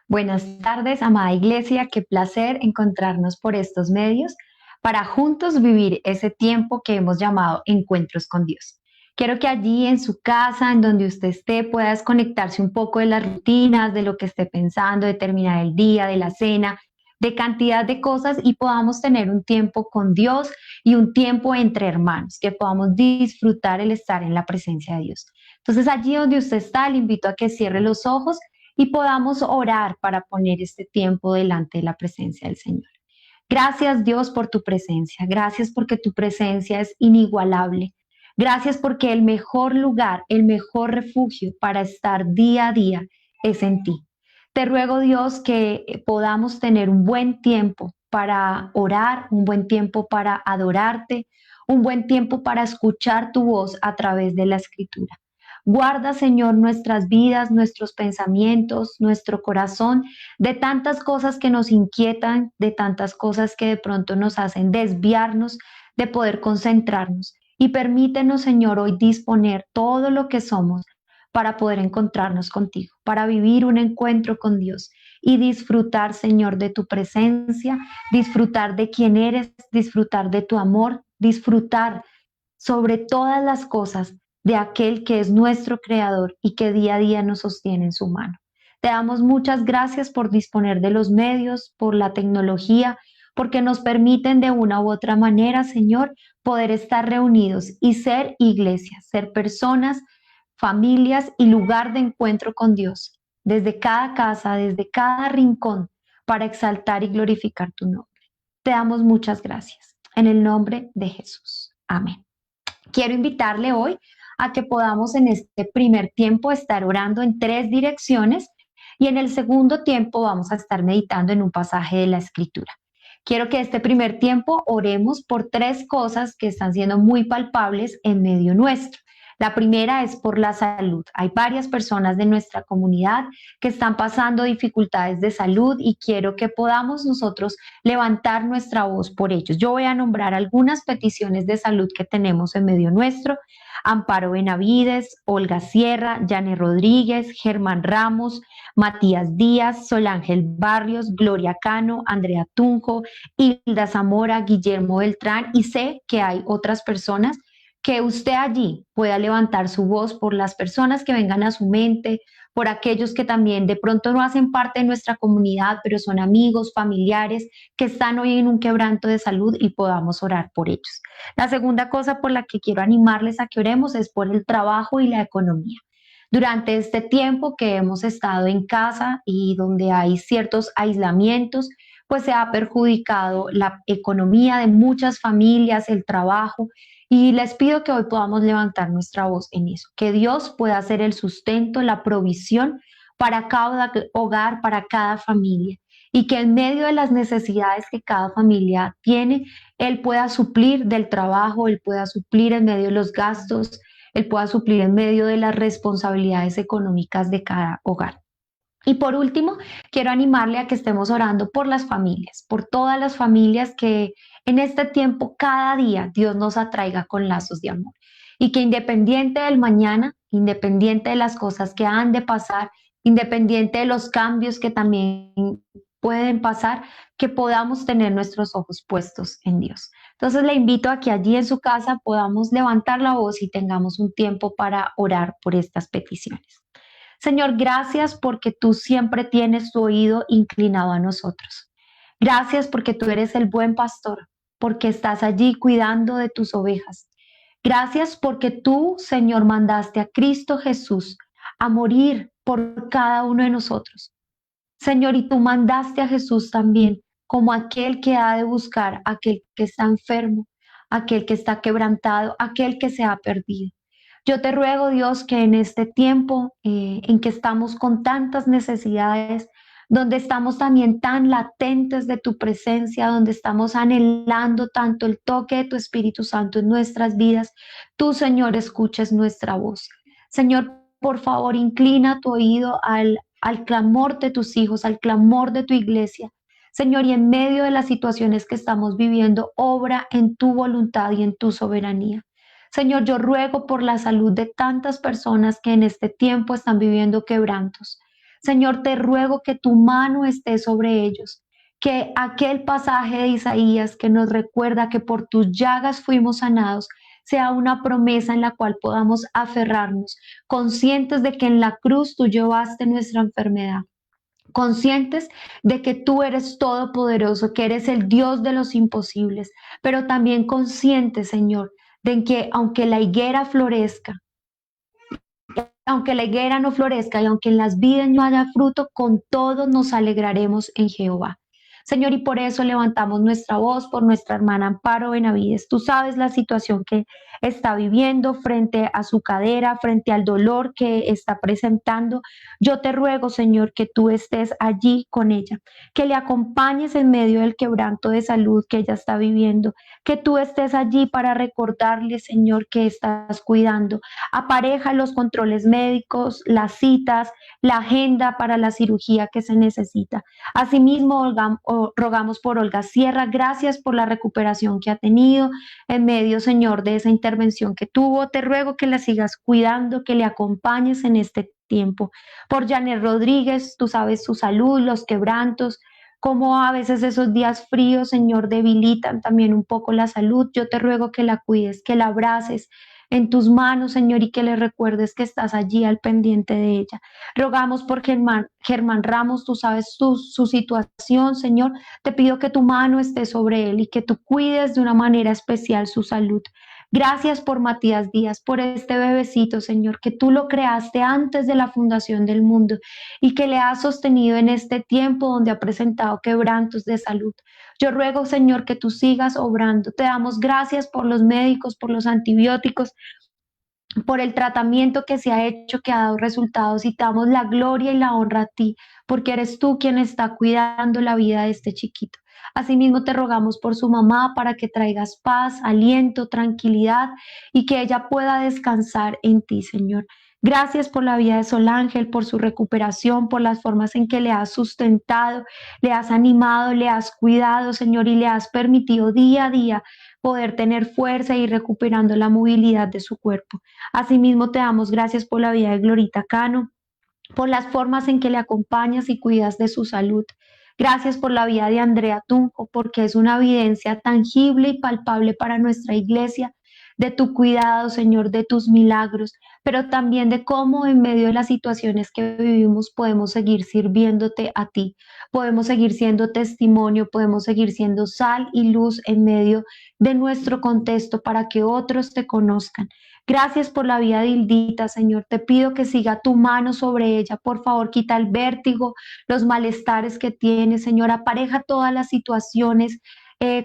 Buenas tardes, amada iglesia. Qué placer encontrarnos por estos medios para juntos vivir ese tiempo que hemos llamado encuentros con Dios. Quiero que allí en su casa, en donde usted esté, pueda desconectarse un poco de las rutinas, de lo que esté pensando, de terminar el día, de la cena, de cantidad de cosas y podamos tener un tiempo con Dios y un tiempo entre hermanos, que podamos disfrutar el estar en la presencia de Dios. Entonces allí donde usted está, le invito a que cierre los ojos y podamos orar para poner este tiempo delante de la presencia del Señor. Gracias Dios por tu presencia, gracias porque tu presencia es inigualable. Gracias porque el mejor lugar, el mejor refugio para estar día a día es en ti. Te ruego Dios que podamos tener un buen tiempo para orar, un buen tiempo para adorarte, un buen tiempo para escuchar tu voz a través de la escritura. Guarda, Señor, nuestras vidas, nuestros pensamientos, nuestro corazón de tantas cosas que nos inquietan, de tantas cosas que de pronto nos hacen desviarnos de poder concentrarnos. Y permítenos, Señor, hoy disponer todo lo que somos para poder encontrarnos contigo, para vivir un encuentro con Dios y disfrutar, Señor, de tu presencia, disfrutar de quién eres, disfrutar de tu amor, disfrutar sobre todas las cosas de aquel que es nuestro creador y que día a día nos sostiene en su mano. Te damos muchas gracias por disponer de los medios, por la tecnología, porque nos permiten de una u otra manera, Señor, poder estar reunidos y ser iglesia, ser personas, familias y lugar de encuentro con Dios, desde cada casa, desde cada rincón, para exaltar y glorificar tu nombre. Te damos muchas gracias. En el nombre de Jesús. Amén. Quiero invitarle hoy a que podamos en este primer tiempo estar orando en tres direcciones y en el segundo tiempo vamos a estar meditando en un pasaje de la Escritura. Quiero que este primer tiempo oremos por tres cosas que están siendo muy palpables en medio nuestro. La primera es por la salud. Hay varias personas de nuestra comunidad que están pasando dificultades de salud y quiero que podamos nosotros levantar nuestra voz por ellos. Yo voy a nombrar algunas peticiones de salud que tenemos en medio nuestro. Amparo Benavides, Olga Sierra, Yane Rodríguez, Germán Ramos, Matías Díaz, Solángel Barrios, Gloria Cano, Andrea Tunjo, Hilda Zamora, Guillermo Beltrán y sé que hay otras personas que usted allí pueda levantar su voz por las personas que vengan a su mente, por aquellos que también de pronto no hacen parte de nuestra comunidad, pero son amigos, familiares, que están hoy en un quebranto de salud y podamos orar por ellos. La segunda cosa por la que quiero animarles a que oremos es por el trabajo y la economía. Durante este tiempo que hemos estado en casa y donde hay ciertos aislamientos, pues se ha perjudicado la economía de muchas familias, el trabajo, y les pido que hoy podamos levantar nuestra voz en eso, que Dios pueda hacer el sustento, la provisión para cada hogar, para cada familia, y que en medio de las necesidades que cada familia tiene, Él pueda suplir del trabajo, Él pueda suplir en medio de los gastos, Él pueda suplir en medio de las responsabilidades económicas de cada hogar. Y por último, quiero animarle a que estemos orando por las familias, por todas las familias que en este tiempo, cada día, Dios nos atraiga con lazos de amor. Y que independiente del mañana, independiente de las cosas que han de pasar, independiente de los cambios que también pueden pasar, que podamos tener nuestros ojos puestos en Dios. Entonces le invito a que allí en su casa podamos levantar la voz y tengamos un tiempo para orar por estas peticiones. Señor, gracias porque tú siempre tienes tu oído inclinado a nosotros. Gracias porque tú eres el buen pastor, porque estás allí cuidando de tus ovejas. Gracias porque tú, Señor, mandaste a Cristo Jesús a morir por cada uno de nosotros. Señor, y tú mandaste a Jesús también como aquel que ha de buscar, aquel que está enfermo, aquel que está quebrantado, aquel que se ha perdido. Yo te ruego, Dios, que en este tiempo en que estamos con tantas necesidades, donde estamos también tan latentes de tu presencia, donde estamos anhelando tanto el toque de tu Espíritu Santo en nuestras vidas, tú, Señor, escuches nuestra voz. Señor, por favor, inclina tu oído al clamor de tus hijos, al clamor de tu iglesia. Señor, y en medio de las situaciones que estamos viviendo, obra en tu voluntad y en tu soberanía. Señor, yo ruego por la salud de tantas personas que en este tiempo están viviendo quebrantos. Señor, te ruego que tu mano esté sobre ellos, que aquel pasaje de Isaías que nos recuerda que por tus llagas fuimos sanados, sea una promesa en la cual podamos aferrarnos, conscientes de que en la cruz tú llevaste nuestra enfermedad, conscientes de que tú eres todopoderoso, que eres el Dios de los imposibles, pero también conscientes, Señor, de que aunque la higuera no florezca y aunque en las vides no haya fruto, con todo nos alegraremos en Jehová. Señor, y por eso levantamos nuestra voz por nuestra hermana Amparo Benavides. Tú sabes la situación que está viviendo frente a su cadera, frente al dolor que está presentando. Yo te ruego, Señor, que tú estés allí con ella, que le acompañes en medio del quebranto de salud que ella está viviendo, que tú estés allí para recordarle, Señor, que estás cuidando. Apareja los controles médicos, las citas, la agenda para la cirugía que se necesita. Asimismo, rogamos por Olga Sierra, gracias por la recuperación que ha tenido en medio, Señor, de esa intervención que tuvo. Te ruego que la sigas cuidando, que le acompañes en este tiempo. Por Janet Rodríguez, tú sabes su salud, los quebrantos, como a veces esos días fríos, Señor, debilitan también un poco la salud. Yo te ruego que la cuides, que la abraces en tus manos, Señor, y que le recuerdes que estás allí al pendiente de ella. Rogamos por Germán Ramos, tú sabes su situación, Señor. Te pido que tu mano esté sobre él y que tú cuides de una manera especial su salud. Gracias por Matías Díaz, por este bebecito, Señor, que tú lo creaste antes de la fundación del mundo y que le has sostenido en este tiempo donde ha presentado quebrantos de salud. Yo ruego, Señor, que tú sigas obrando. Te damos gracias por los médicos, por los antibióticos, por el tratamiento que se ha hecho, que ha dado resultados, y te damos la gloria y la honra a ti, porque eres tú quien está cuidando la vida de este chiquito. Asimismo te rogamos por su mamá para que traigas paz, aliento, tranquilidad y que ella pueda descansar en ti, Señor. Gracias por la vida de Sol Ángel, por su recuperación, por las formas en que le has sustentado, le has animado, le has cuidado, Señor, y le has permitido día a día poder tener fuerza y recuperando la movilidad de su cuerpo. Asimismo, te damos gracias por la vida de Glorita Cano, por las formas en que le acompañas y cuidas de su salud. Gracias por la vida de Andrea Tunjo, porque es una evidencia tangible y palpable para nuestra iglesia de tu cuidado, Señor, de tus milagros, pero también de cómo en medio de las situaciones que vivimos podemos seguir sirviéndote a ti, podemos seguir siendo testimonio, podemos seguir siendo sal y luz en medio de nuestro contexto para que otros te conozcan. Gracias por la vida de Hildita, Señor. Te pido que siga tu mano sobre ella. Por favor, quita el vértigo, los malestares que tiene, Señor. Apareja todas las situaciones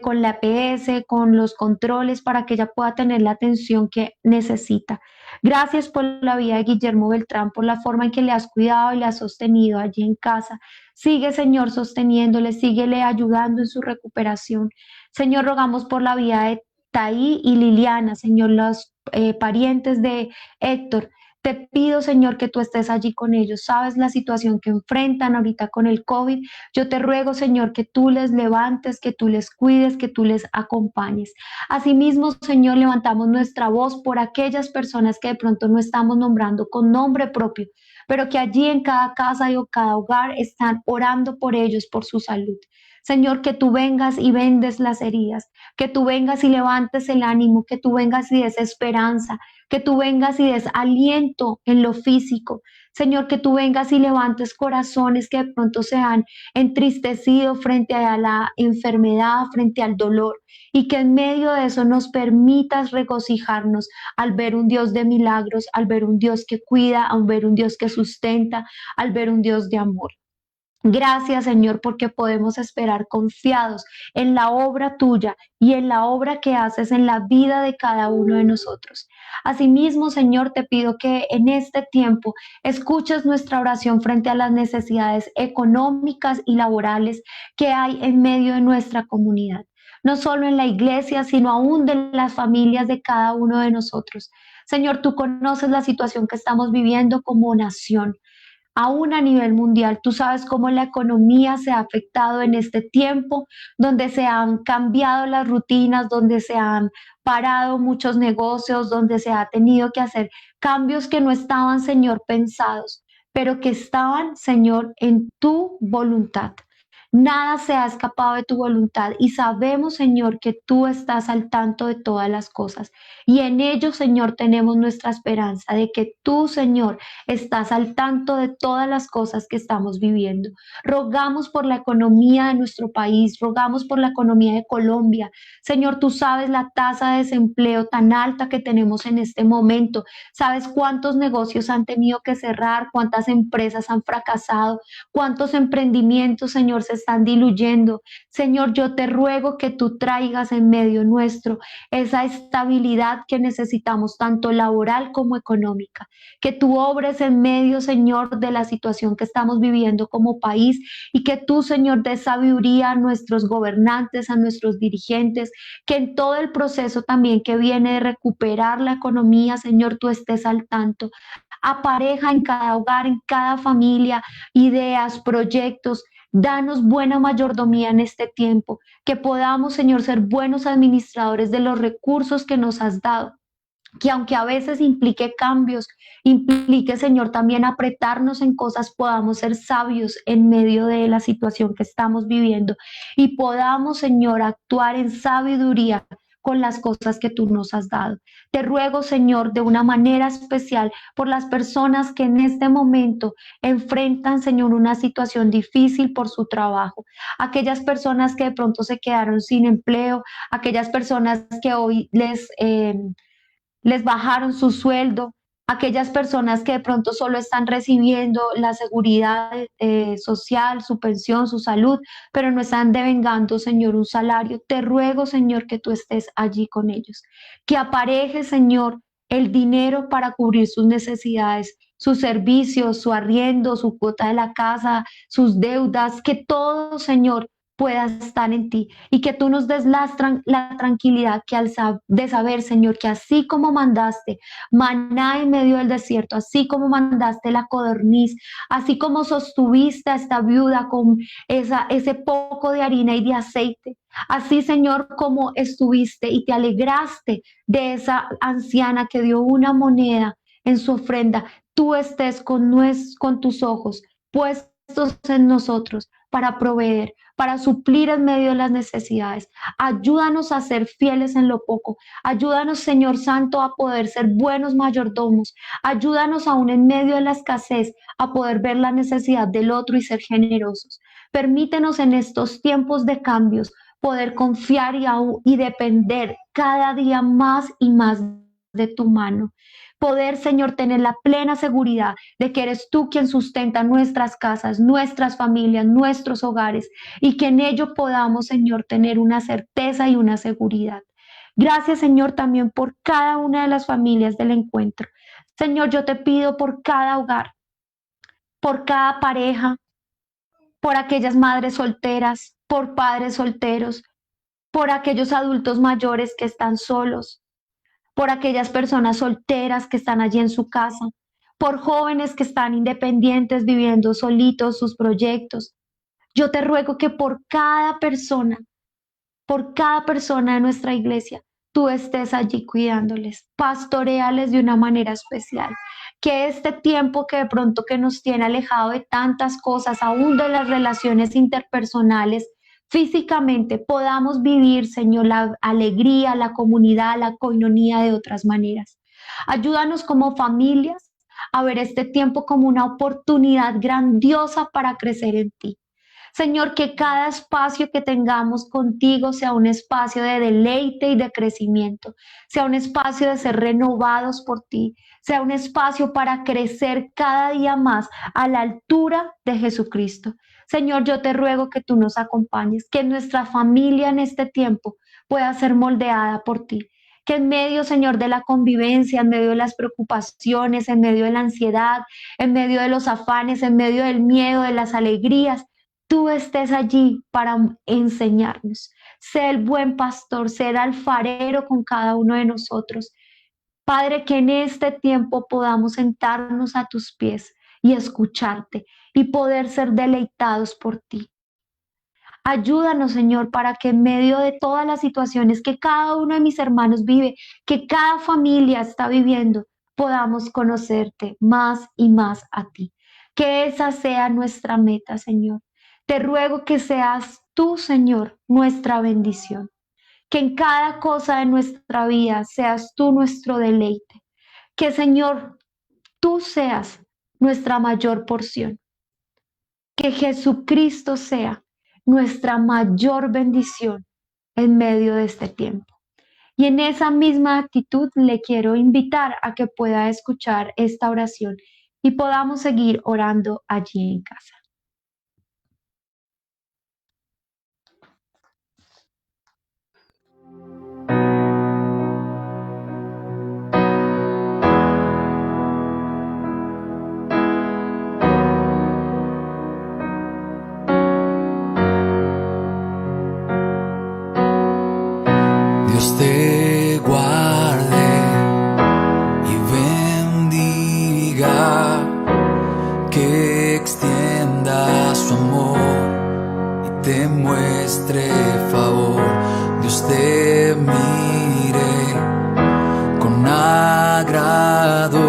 con la APS, con los controles, para que ella pueda tener la atención que necesita. Gracias por la vida de Guillermo Beltrán, por la forma en que le has cuidado y le has sostenido allí en casa. Sigue, Señor, sosteniéndole, síguele ayudando en su recuperación. Señor, rogamos por la vida de Taí y Liliana, Señor, los parientes de Héctor. Te pido, Señor, que tú estés allí con ellos. Sabes la situación que enfrentan ahorita con el COVID. Yo te ruego, Señor, que tú les levantes, que tú les cuides, que tú les acompañes. Asimismo, Señor, levantamos nuestra voz por aquellas personas que de pronto no estamos nombrando con nombre propio, pero que allí en cada casa y cada hogar están orando por ellos, por su salud. Señor, que tú vengas y vendes las heridas, que tú vengas y levantes el ánimo, que tú vengas y des esperanza, que tú vengas y des aliento en lo físico. Señor, que tú vengas y levantes corazones que de pronto se han entristecido frente a la enfermedad, frente al dolor, y que en medio de eso nos permitas regocijarnos al ver un Dios de milagros, al ver un Dios que cuida, al ver un Dios que sustenta, al ver un Dios de amor. Gracias, Señor, porque podemos esperar confiados en la obra tuya y en la obra que haces en la vida de cada uno de nosotros. Asimismo, Señor, te pido que en este tiempo escuches nuestra oración frente a las necesidades económicas y laborales que hay en medio de nuestra comunidad. No solo en la iglesia, sino aún de las familias de cada uno de nosotros. Señor, tú conoces la situación que estamos viviendo como nación. Aún a nivel mundial, tú sabes cómo la economía se ha afectado en este tiempo, donde se han cambiado las rutinas, donde se han parado muchos negocios, donde se ha tenido que hacer cambios que no estaban, Señor, pensados. pero que estaban, Señor, en tu voluntad. Nada se ha escapado de tu voluntad y sabemos, Señor, que tú estás al tanto de todas las cosas. Y en ello, Señor, tenemos nuestra esperanza de que tú, Señor, estás al tanto de todas las cosas que estamos viviendo. Rogamos por la economía de nuestro país, rogamos por la economía de Colombia. Señor, tú sabes la tasa de desempleo tan alta que tenemos en este momento. Sabes cuántos negocios han tenido que cerrar, cuántas empresas han fracasado, cuántos emprendimientos, Señor, se están diluyendo. Señor, yo te ruego que tú traigas en medio nuestro esa estabilidad que necesitamos, tanto laboral como económica. Que tú obres en medio, Señor, de la situación que estamos viviendo como país y que tú, Señor, des sabiduría a nuestros gobernantes, a nuestros dirigentes, que en todo el proceso también que viene de recuperar la economía, Señor, tú estés al tanto. Apareja en cada hogar, en cada familia, ideas, proyectos. Danos buena mayordomía en este tiempo, que podamos, Señor, ser buenos administradores de los recursos que nos has dado. Que aunque a veces implique cambios, implique, Señor, también apretarnos en cosas, podamos ser sabios en medio de la situación que estamos viviendo y podamos, Señor, actuar en sabiduría con las cosas que tú nos has dado. Te ruego, Señor, de una manera especial por las personas que en este momento enfrentan, Señor, una situación difícil por su trabajo. Aquellas personas que de pronto se quedaron sin empleo, aquellas personas que hoy les bajaron su sueldo, aquellas personas que de pronto solo están recibiendo la seguridad social, su pensión, su salud, pero no están devengando, Señor, un salario. Te ruego, Señor, que tú estés allí con ellos, que apareje, Señor, el dinero para cubrir sus necesidades, sus servicios, su arriendo, su cuota de la casa, sus deudas, que todo, Señor, pueda estar en ti y que tú nos des la tranquilidad que de saber, Señor, que así como mandaste maná en medio del desierto, así como mandaste la codorniz, así como sostuviste a esta viuda con ese poco de harina y de aceite, así, Señor, como estuviste y te alegraste de esa anciana que dio una moneda en su ofrenda, tú estés con tus ojos puestos en nosotros para proveer, para suplir en medio de las necesidades. Ayúdanos a ser fieles en lo poco. Ayúdanos, Señor Santo, a poder ser buenos mayordomos. Ayúdanos aún en medio de la escasez a poder ver la necesidad del otro y ser generosos. Permítenos en estos tiempos de cambios poder confiar y depender cada día más y más de tu mano. Poder, Señor, tener la plena seguridad de que eres tú quien sustenta nuestras casas, nuestras familias, nuestros hogares y que en ello podamos, Señor, tener una certeza y una seguridad. Gracias, Señor, también por cada una de las familias del encuentro. Señor, yo te pido por cada hogar, por cada pareja, por aquellas madres solteras, por padres solteros, por aquellos adultos mayores que están solos, por aquellas personas solteras que están allí en su casa, por jóvenes que están independientes viviendo solitos sus proyectos. Yo te ruego que por cada persona de nuestra iglesia, tú estés allí cuidándoles, pastoreales de una manera especial. Que este tiempo que de pronto que nos tiene alejado de tantas cosas, aún de las relaciones interpersonales, físicamente podamos vivir, Señor, la alegría, la comunidad, la coinonía de otras maneras. Ayúdanos como familias a ver este tiempo como una oportunidad grandiosa para crecer en ti. Señor, que cada espacio que tengamos contigo sea un espacio de deleite y de crecimiento, sea un espacio de ser renovados por ti, sea un espacio para crecer cada día más a la altura de Jesucristo. Señor, yo te ruego que tú nos acompañes, que nuestra familia en este tiempo pueda ser moldeada por ti. Que en medio, Señor, de la convivencia, en medio de las preocupaciones, en medio de la ansiedad, en medio de los afanes, en medio del miedo, de las alegrías, tú estés allí para enseñarnos. Sé el buen pastor, sé el alfarero con cada uno de nosotros. Padre, que en este tiempo podamos sentarnos a tus pies y escucharte y poder ser deleitados por ti. Ayúdanos, Señor, para que en medio de todas las situaciones que cada uno de mis hermanos vive, que cada familia está viviendo, podamos conocerte más y más a ti. que esa sea nuestra meta, Señor. Te ruego que seas tú, Señor, nuestra bendición, que en cada cosa de nuestra vida seas tú nuestro deleite, que, Señor, tú seas nuestra mayor porción, que Jesucristo sea nuestra mayor bendición en medio de este tiempo. Y en esa misma actitud le quiero invitar a que pueda escuchar esta oración y podamos seguir orando allí en casa. Dios te guarde y bendiga, que extienda su amor y te muestre favor. Dios te mire con agrado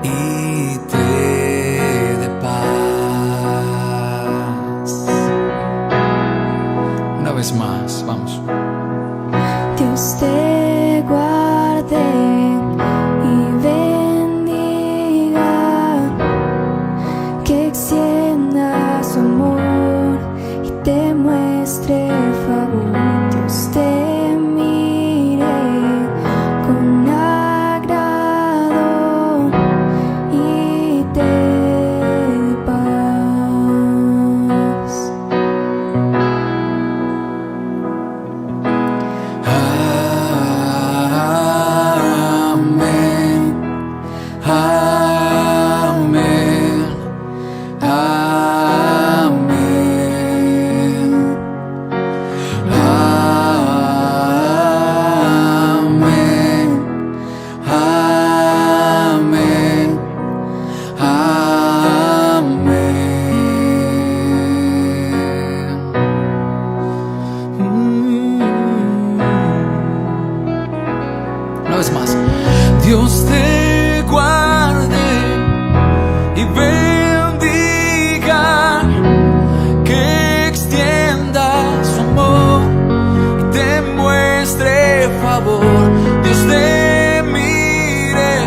y te dé paz. Una vez más, vamos. Dios te guarde y bendiga, que extienda su amor y te muestre favor. Dios te mire con agrado y te dé paz. Una vez más. Dios te guarde y bendiga, que extienda su amor y te muestre favor. Dios te mire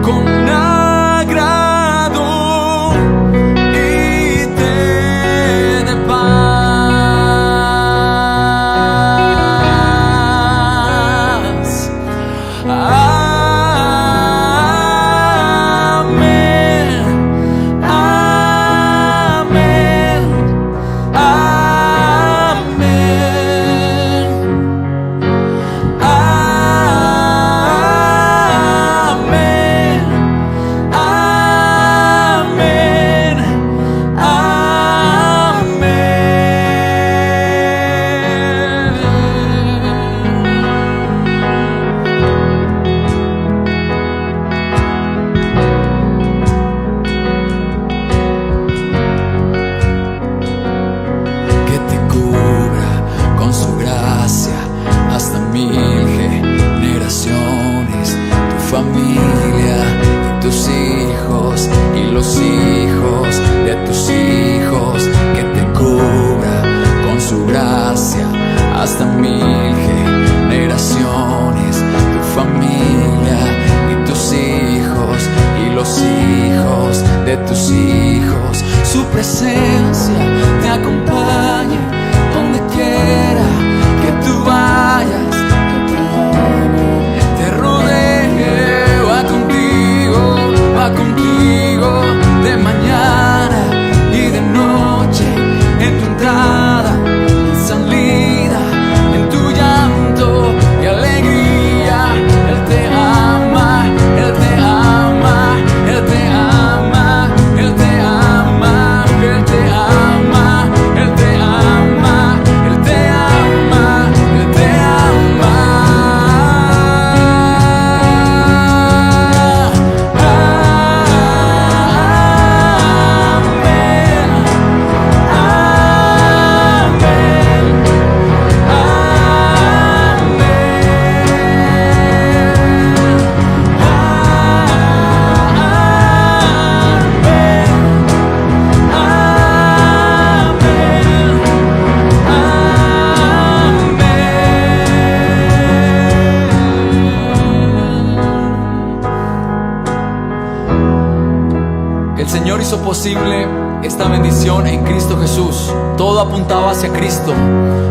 con agrado y te dé paz. Amén, amén, amén, amén, amén, que te cubra con su gracia hasta 1000 generaciones, tu familia y tus hijos y los hijos de tus hijos, que te cubra con su gracia hasta 1000 generaciones, tu familia y tus hijos y los hijos de tus hijos. Su presencia te acompañe donde quiera que tú vayas, te rodee, va contigo de mañana y de noche, en tu entrada y salida, en tu llanto y alegría. Él te ama, Él te ama, Él te ama, Él te ama, Él te ama. El Señor hizo posible esta bendición en Cristo Jesús. Todo apuntaba hacia Cristo.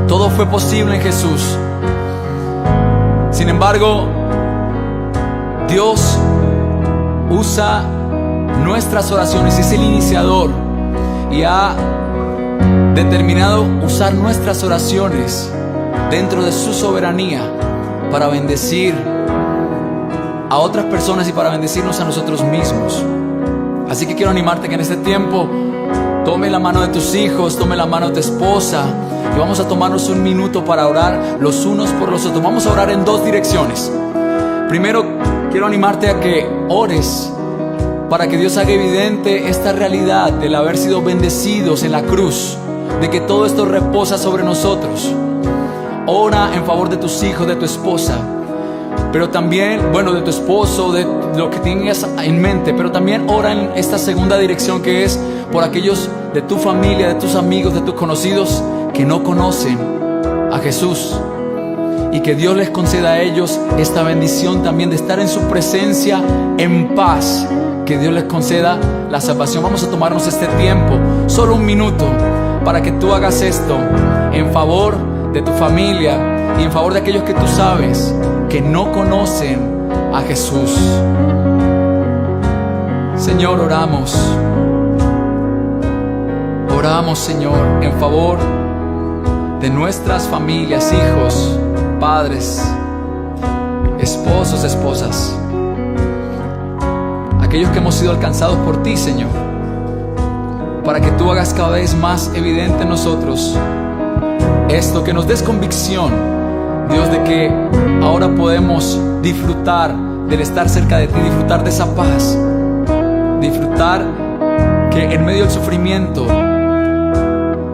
Todo fue posible en Jesús. Sin embargo, Dios usa nuestras oraciones, es el iniciador y ha determinado usar nuestras oraciones dentro de su soberanía para bendecir a otras personas y para bendecirnos a nosotros mismos. Así que quiero animarte que en este tiempo tome la mano de tus hijos, tome la mano de tu esposa y vamos a tomarnos un minuto para orar los unos por los otros. Vamos a orar en dos direcciones. Primero, quiero animarte a que ores para que Dios haga evidente esta realidad del haber sido bendecidos en la cruz, de que todo esto reposa sobre nosotros. Ora en favor de tus hijos, de tu esposa, pero también, de tu esposo, de lo que tengas en mente, pero también ora en esta segunda dirección, que es por aquellos de tu familia, de tus amigos, de tus conocidos que no conocen a Jesús, y que Dios les conceda a ellos esta bendición también de estar en su presencia en paz, que Dios les conceda la salvación. Vamos a tomarnos este tiempo, solo un minuto, para que tú hagas esto en favor de tu familia y en favor de aquellos que tú sabes que no conocen a Jesús. Señor, oramos, Señor, en favor de nuestras familias, hijos, padres, esposos, esposas, aquellos que hemos sido alcanzados por ti, Señor, para que tú hagas cada vez más evidente en nosotros esto, que nos des convicción, Dios, de que ahora podemos disfrutar del estar cerca de ti, disfrutar de esa paz, disfrutar que en medio del sufrimiento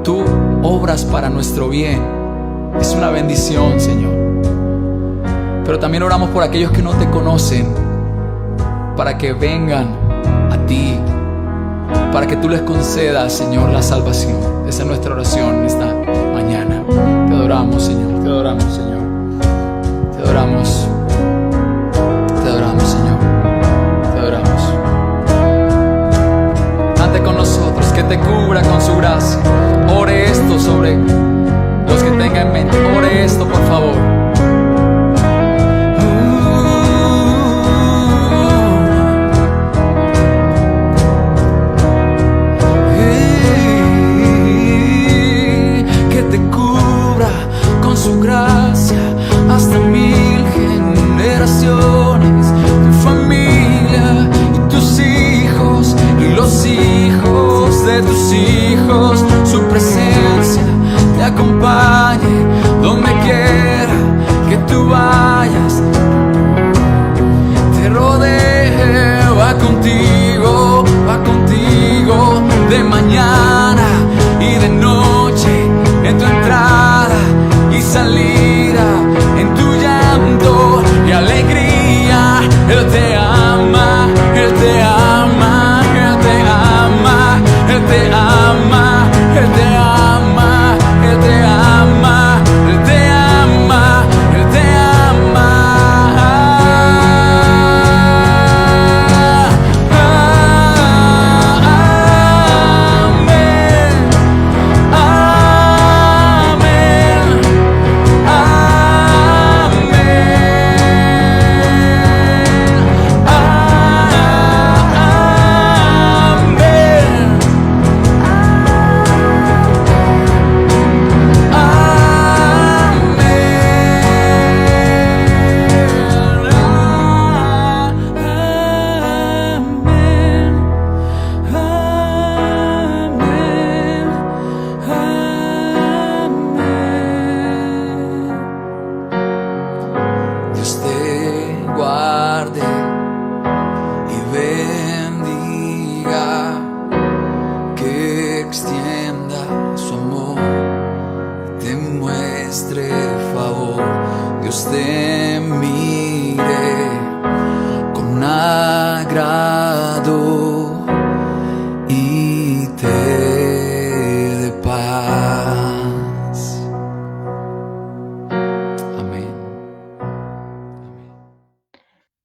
tú obras para nuestro bien. Es una bendición, Señor. Pero también oramos por aquellos que no te conocen, para que vengan a ti, para que tú les concedas, Señor, la salvación. Esa es nuestra oración esta mañana. Te adoramos, Señor. Te adoramos, Señor. Te adoramos. Te adoramos, Señor. Te adoramos. Ande con nosotros, que te cubra con su gracia. Ore esto sobre los que tengan en mente. Ore esto, por favor. Su gracia hasta 1000 generaciones, tu familia y tus hijos y los hijos de tus hijos, su presencia te acompañe donde quiera que tú vayas, te rodee, va contigo de mañana y de noche, en tu entrada y salida, en tu llanto y alegría. Él te ama, Él te ama, Él te ama, Él te ama, Él te ama, Él te ama, Él te ama, Él te ama.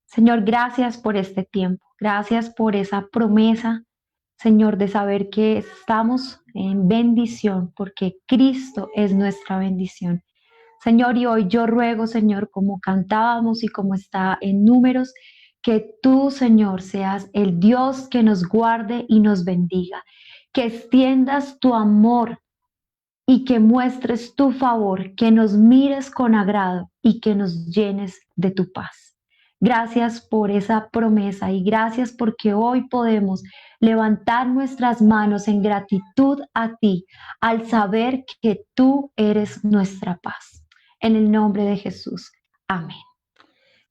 Señor, gracias por este tiempo, gracias por esa promesa Señor, de saber que estamos en bendición porque Cristo es nuestra bendición. Señor, y hoy yo ruego, Señor, como cantábamos y como está en Números, que tú, Señor, seas el Dios que nos guarde y nos bendiga, que extiendas tu amor y que muestres tu favor, que nos mires con agrado y que nos llenes de tu paz. Gracias por esa promesa y gracias porque hoy podemos levantar nuestras manos en gratitud a ti al saber que tú eres nuestra paz. En el nombre de Jesús. Amén.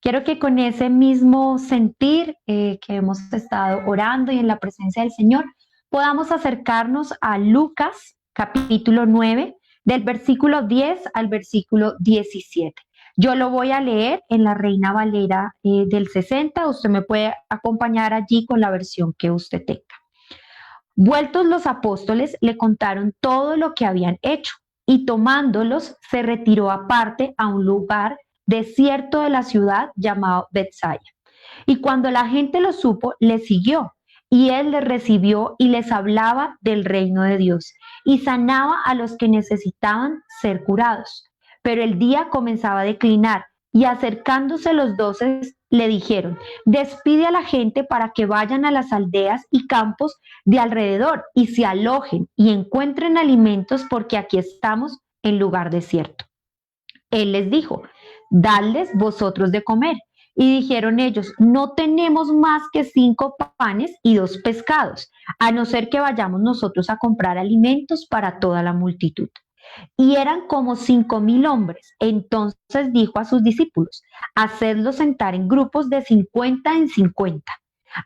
Quiero que con ese mismo sentir que hemos estado orando y en la presencia del Señor, podamos acercarnos a Lucas capítulo 9, del versículo 10 al versículo 17. Yo lo voy a leer en la Reina Valera del 60. Usted me puede acompañar allí con la versión que usted tenga. Vueltos los apóstoles, le contaron todo lo que habían hecho y tomándolos se retiró aparte a un lugar desierto de la ciudad llamado Bethsaida. Y cuando la gente lo supo, le siguió y él les recibió y les hablaba del reino de Dios y sanaba a los que necesitaban ser curados. Pero el día comenzaba a declinar y acercándose los 12 le dijeron, despide a la gente para que vayan a las aldeas y campos de alrededor y se alojen y encuentren alimentos porque aquí estamos en lugar desierto. Él les dijo, dadles vosotros de comer. Y dijeron ellos, no tenemos más que 5 panes y 2 pescados, a no ser que vayamos nosotros a comprar alimentos para toda la multitud. Y eran como 5,000 hombres. Entonces dijo a sus discípulos, hacedlos sentar en grupos de 50 en 50.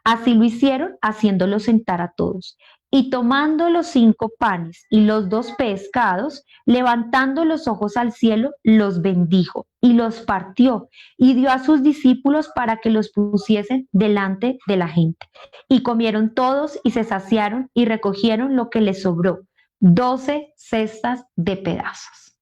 Así lo hicieron, haciéndolos sentar a todos. Y tomando los 5 panes y los 2 pescados, levantando los ojos al cielo, los bendijo y los partió y dio a sus discípulos para que los pusiesen delante de la gente. Y comieron todos y se saciaron y recogieron lo que les sobró, 12 cestas de pedazos.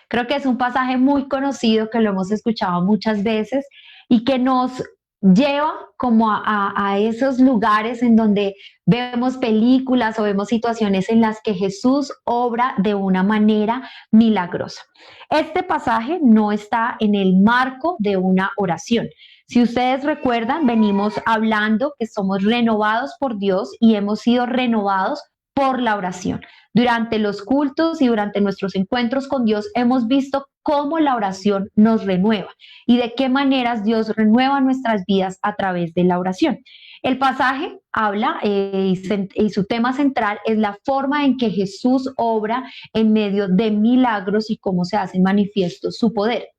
Creo que es un pasaje muy conocido que lo hemos escuchado muchas veces y que nos lleva como a esos lugares en donde vemos películas o vemos situaciones en las que Jesús obra de una manera milagrosa. Este pasaje no está en el marco de una oración. Si ustedes recuerdan, venimos hablando que somos renovados por Dios y hemos sido renovados por la oración. Durante los cultos y durante nuestros encuentros con Dios hemos visto cómo la oración nos renueva y de qué maneras Dios renueva nuestras vidas a través de la oración. El pasaje habla y su tema central es la forma en que Jesús obra en medio de milagros y cómo se hace manifiesto su poder.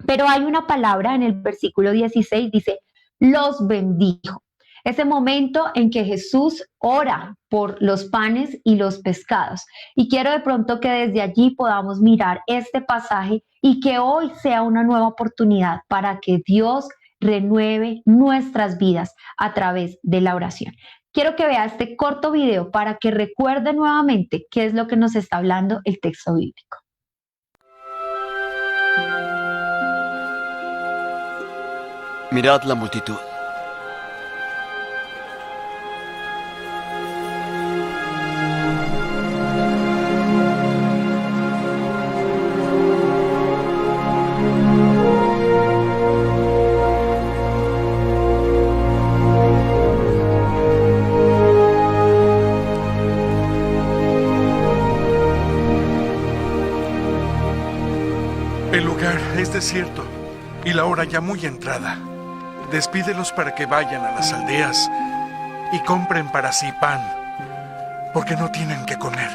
Pero hay una palabra en el versículo 16, dice, los bendijo. Ese momento en que Jesús ora por los panes y los pescados. Y quiero de pronto que desde allí podamos mirar este pasaje y que hoy sea una nueva oportunidad para que Dios renueve nuestras vidas a través de la oración. Quiero que vea este corto video para que recuerde nuevamente qué es lo que nos está hablando el texto bíblico. Mirad la multitud. El lugar es desierto y la hora ya muy entrada. Despídelos para que vayan a las aldeas y compren para sí pan, porque no tienen que comer.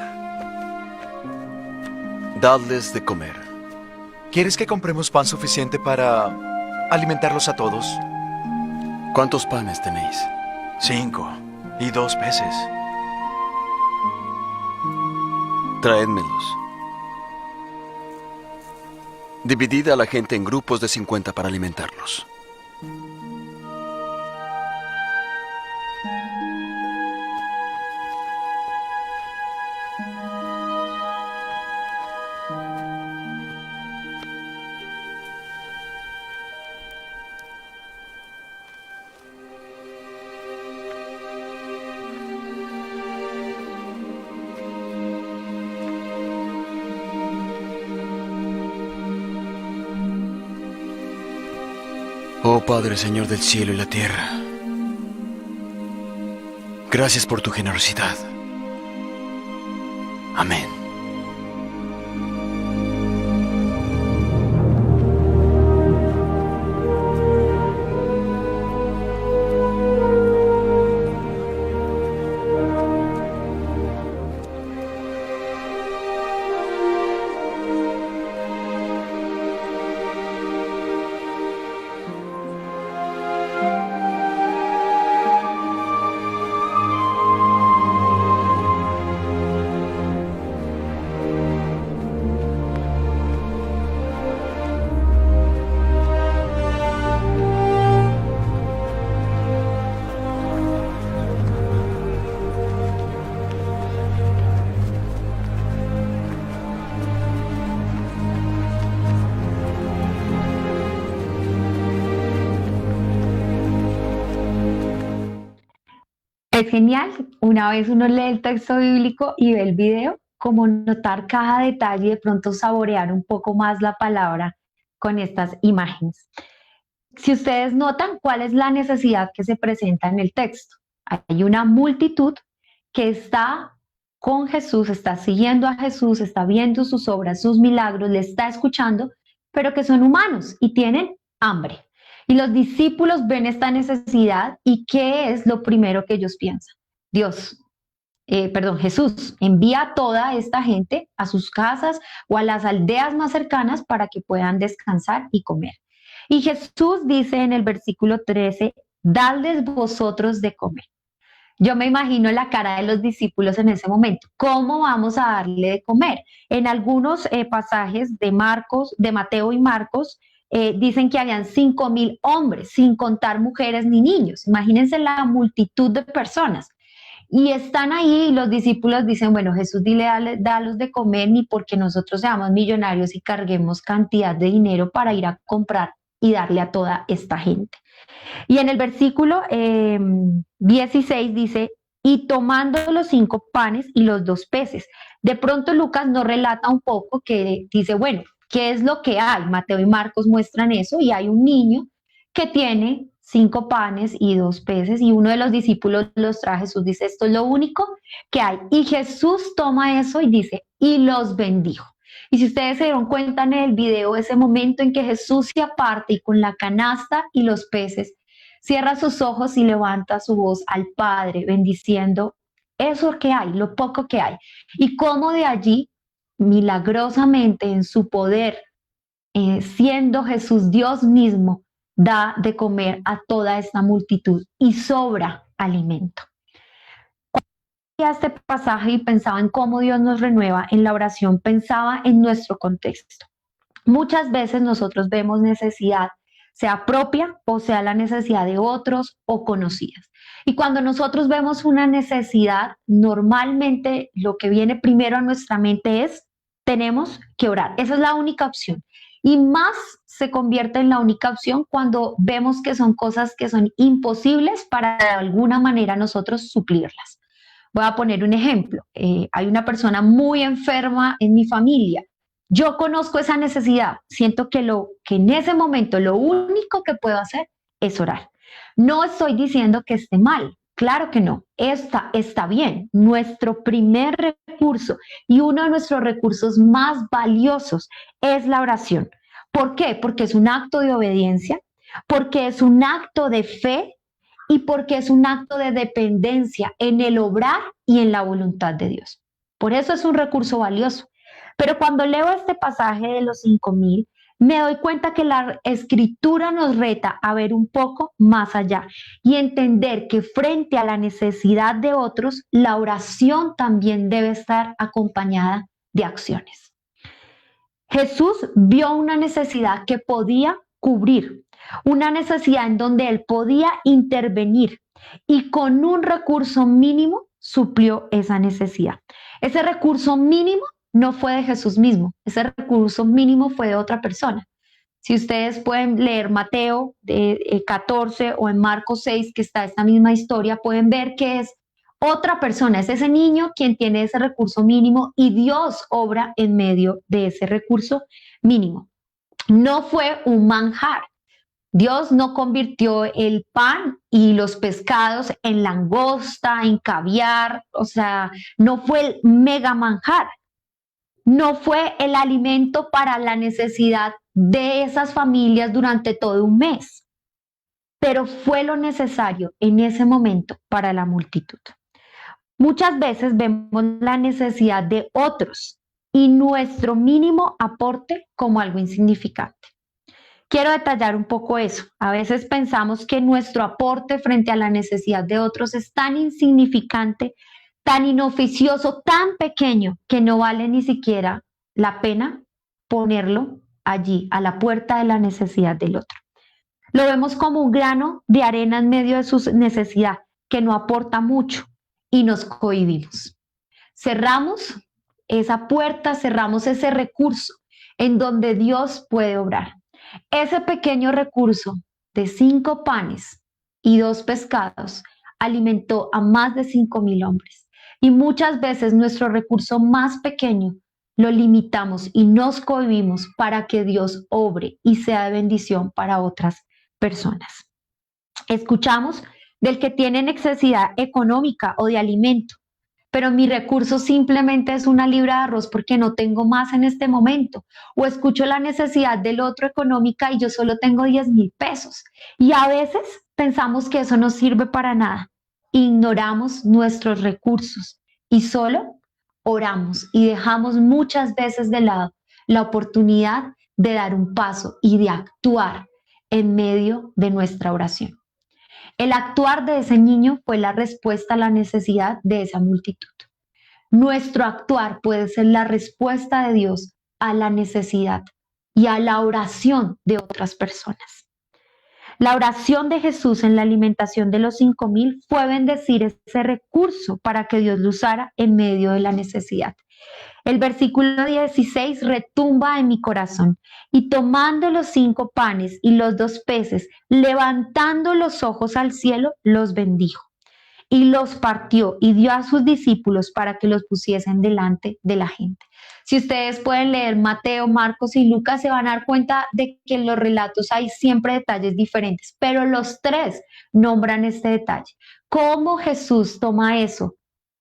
Dadles de comer. ¿Quieres que compremos pan suficiente para alimentarlos a todos? ¿Cuántos panes tenéis? 5 y 2 peces. Traédmelos. Dividid a la gente en grupos de 50 para alimentarlos. Padre, Señor del cielo y la tierra, gracias por tu generosidad. Amén. Es genial, una vez uno lee el texto bíblico y ve el video, como notar cada detalle y de pronto saborear un poco más la palabra con estas imágenes. Si ustedes notan, ¿cuál es la necesidad que se presenta en el texto? Hay una multitud que está con Jesús, está siguiendo a Jesús, está viendo sus obras, sus milagros, le está escuchando, pero que son humanos y tienen hambre. Y los discípulos ven esta necesidad y ¿qué es lo primero que ellos piensan? Jesús envía a toda esta gente a sus casas o a las aldeas más cercanas para que puedan descansar y comer. Y Jesús dice en el versículo 13, dadles vosotros de comer. Yo me imagino la cara de los discípulos en ese momento. ¿Cómo vamos a darle de comer? En algunos pasajes de Mateo y Marcos, dicen que habían 5,000 hombres, sin contar mujeres ni niños. Imagínense la multitud de personas. Y están ahí y los discípulos dicen, bueno, Jesús, dile, dalos de comer, ni porque nosotros seamos millonarios y carguemos cantidad de dinero para ir a comprar y darle a toda esta gente. Y en el versículo 16 dice, y tomando los 5 panes y los 2 peces. De pronto Lucas nos relata un poco que dice, bueno, ¿qué es lo que hay? Mateo y Marcos muestran eso y hay un niño que tiene 5 panes y 2 peces y uno de los discípulos los trae. Jesús dice, esto es lo único que hay. Y Jesús toma eso y dice, y los bendijo. Y si ustedes se dieron cuenta en el video, ese momento en que Jesús se aparta y con la canasta y los peces, cierra sus ojos y levanta su voz al Padre, bendiciendo eso que hay, lo poco que hay. Y cómo de allí, milagrosamente, en su poder, siendo Jesús Dios mismo, da de comer a toda esta multitud y sobra alimento. Este pasaje y pensaba en cómo Dios nos renueva en la oración, pensaba en nuestro contexto. Muchas veces nosotros vemos necesidad, sea propia o sea la necesidad de otros o conocidas. Y cuando nosotros vemos una necesidad, normalmente lo que viene primero a nuestra mente es, tenemos que orar. Esa es la única opción. Y más se convierte en la única opción cuando vemos que son cosas que son imposibles para de alguna manera nosotros suplirlas. Voy a poner un ejemplo. Hay una persona muy enferma en mi familia. Yo conozco esa necesidad. Siento que en ese momento lo único que puedo hacer es orar. No estoy diciendo que esté mal. Claro que no. Está bien. Nuestro primer recurso y uno de nuestros recursos más valiosos es la oración. ¿Por qué? Porque es un acto de obediencia, porque es un acto de fe y porque es un acto de dependencia en el obrar y en la voluntad de Dios. Por eso es un recurso valioso. Pero cuando leo este pasaje de los 5,000, me doy cuenta que la Escritura nos reta a ver un poco más allá y entender que frente a la necesidad de otros, la oración también debe estar acompañada de acciones. Jesús vio una necesidad que podía cubrir, una necesidad en donde él podía intervenir y con un recurso mínimo suplió esa necesidad. Ese recurso mínimo no fue de Jesús mismo, ese recurso mínimo fue de otra persona. Si ustedes pueden leer Mateo 14 o en Marcos 6, que está esta misma historia, pueden ver que es otra persona, es ese niño quien tiene ese recurso mínimo y Dios obra en medio de ese recurso mínimo. No fue un manjar. Dios no convirtió el pan y los pescados en langosta, en caviar, o sea, no fue el mega manjar, no fue el alimento para la necesidad de esas familias durante todo un mes, pero fue lo necesario en ese momento para la multitud. Muchas veces vemos la necesidad de otros y nuestro mínimo aporte como algo insignificante. Quiero detallar un poco eso. A veces pensamos que nuestro aporte frente a la necesidad de otros es tan insignificante, tan inoficioso, tan pequeño, que no vale ni siquiera la pena ponerlo allí, a la puerta de la necesidad del otro. Lo vemos como un grano de arena en medio de su necesidad, que no aporta mucho y nos cohibimos. Cerramos esa puerta, cerramos ese recurso en donde Dios puede obrar. Ese pequeño recurso de 5 panes y 2 pescados alimentó a más de 5,000 hombres. Y muchas veces nuestro recurso más pequeño lo limitamos y nos cohibimos para que Dios obre y sea de bendición para otras personas. Escuchamos del que tiene necesidad económica o de alimento, pero mi recurso simplemente es una libra de arroz porque no tengo más en este momento. O escucho la necesidad del otro económica y yo solo tengo 10,000 pesos. Y a veces pensamos que eso no sirve para nada. Ignoramos nuestros recursos y solo oramos y dejamos muchas veces de lado la oportunidad de dar un paso y de actuar en medio de nuestra oración. El actuar de ese niño fue la respuesta a la necesidad de esa multitud. Nuestro actuar puede ser la respuesta de Dios a la necesidad y a la oración de otras personas. La oración de Jesús en la alimentación de los 5,000 fue bendecir ese recurso para que Dios lo usara en medio de la necesidad. El versículo 16 retumba en mi corazón. Y tomando los 5 panes y los 2 peces, levantando los ojos al cielo, los bendijo. Y los partió y dio a sus discípulos para que los pusiesen delante de la gente. Si ustedes pueden leer Mateo, Marcos y Lucas, se van a dar cuenta de que en los relatos hay siempre detalles diferentes, pero los 3 nombran este detalle. ¿Cómo Jesús toma eso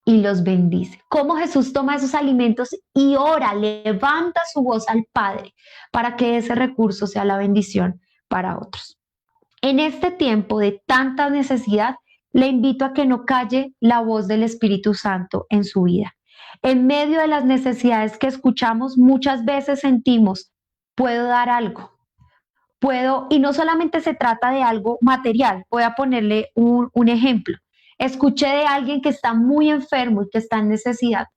y los bendice? Cómo Jesús toma esos alimentos y ora, levanta su voz al Padre para que ese recurso sea la bendición para otros. En este tiempo de tanta necesidad, le invito a que no calle la voz del Espíritu Santo en su vida. En medio de las necesidades que escuchamos, muchas veces sentimos, puedo dar algo, puedo, y no solamente se trata de algo material. Voy a ponerle un ejemplo. Escuché de alguien que está muy enfermo y que está en necesidad.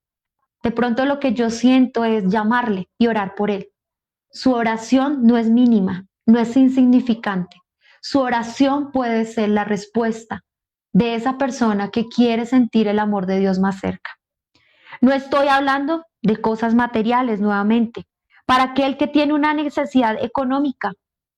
De pronto lo que yo siento es llamarle y orar por él. Su oración no es mínima, no es insignificante. Su oración puede ser la respuesta de esa persona que quiere sentir el amor de Dios más cerca. No estoy hablando de cosas materiales nuevamente. Para aquel que tiene una necesidad económica,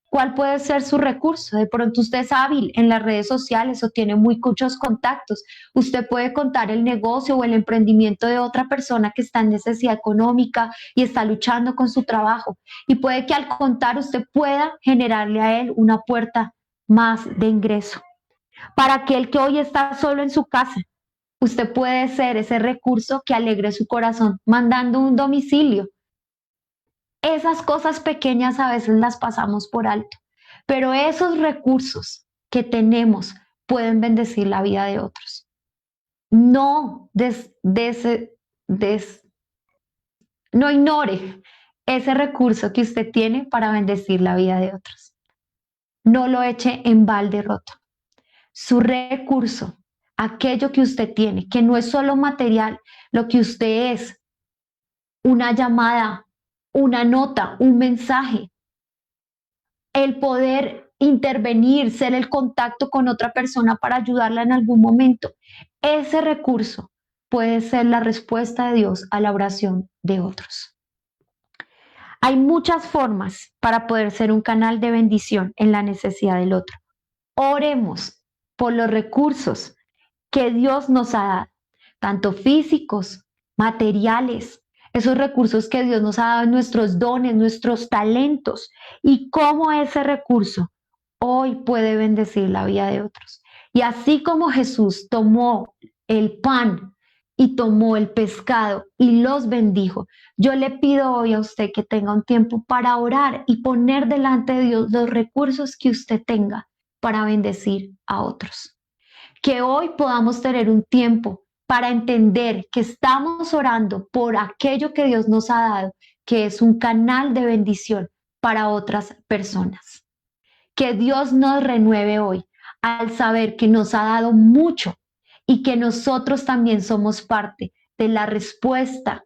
¿cuál puede ser su recurso? De pronto usted es hábil en las redes sociales o tiene muchos contactos. Usted puede contar el negocio o el emprendimiento de otra persona que está en necesidad económica y está luchando con su trabajo. Y puede que al contar usted pueda generarle a él una puerta más de ingreso. Para aquel que hoy está solo en su casa, usted puede ser ese recurso que alegre su corazón mandando un domicilio. Esas cosas pequeñas a veces las pasamos por alto, pero esos recursos que tenemos pueden bendecir la vida de otros. No ignore ese recurso que usted tiene para bendecir la vida de otros. No lo eche en balde roto. Su recurso, aquello que usted tiene, que no es solo material, lo que usted es, una llamada, una nota, un mensaje, el poder intervenir, ser el contacto con otra persona para ayudarla en algún momento. Ese recurso puede ser la respuesta de Dios a la oración de otros. Hay muchas formas para poder ser un canal de bendición en la necesidad del otro. Oremos por los recursos que Dios nos ha dado, tanto físicos, materiales, esos recursos que Dios nos ha dado en nuestros dones, nuestros talentos, y cómo ese recurso hoy puede bendecir la vida de otros. Y así como Jesús tomó el pan y tomó el pescado y los bendijo, yo le pido hoy a usted que tenga un tiempo para orar y poner delante de Dios los recursos que usted tenga para bendecir a otros. Que hoy podamos tener un tiempo para entender que estamos orando por aquello que Dios nos ha dado, que es un canal de bendición para otras personas. Que Dios nos renueve hoy al saber que nos ha dado mucho y que nosotros también somos parte de la respuesta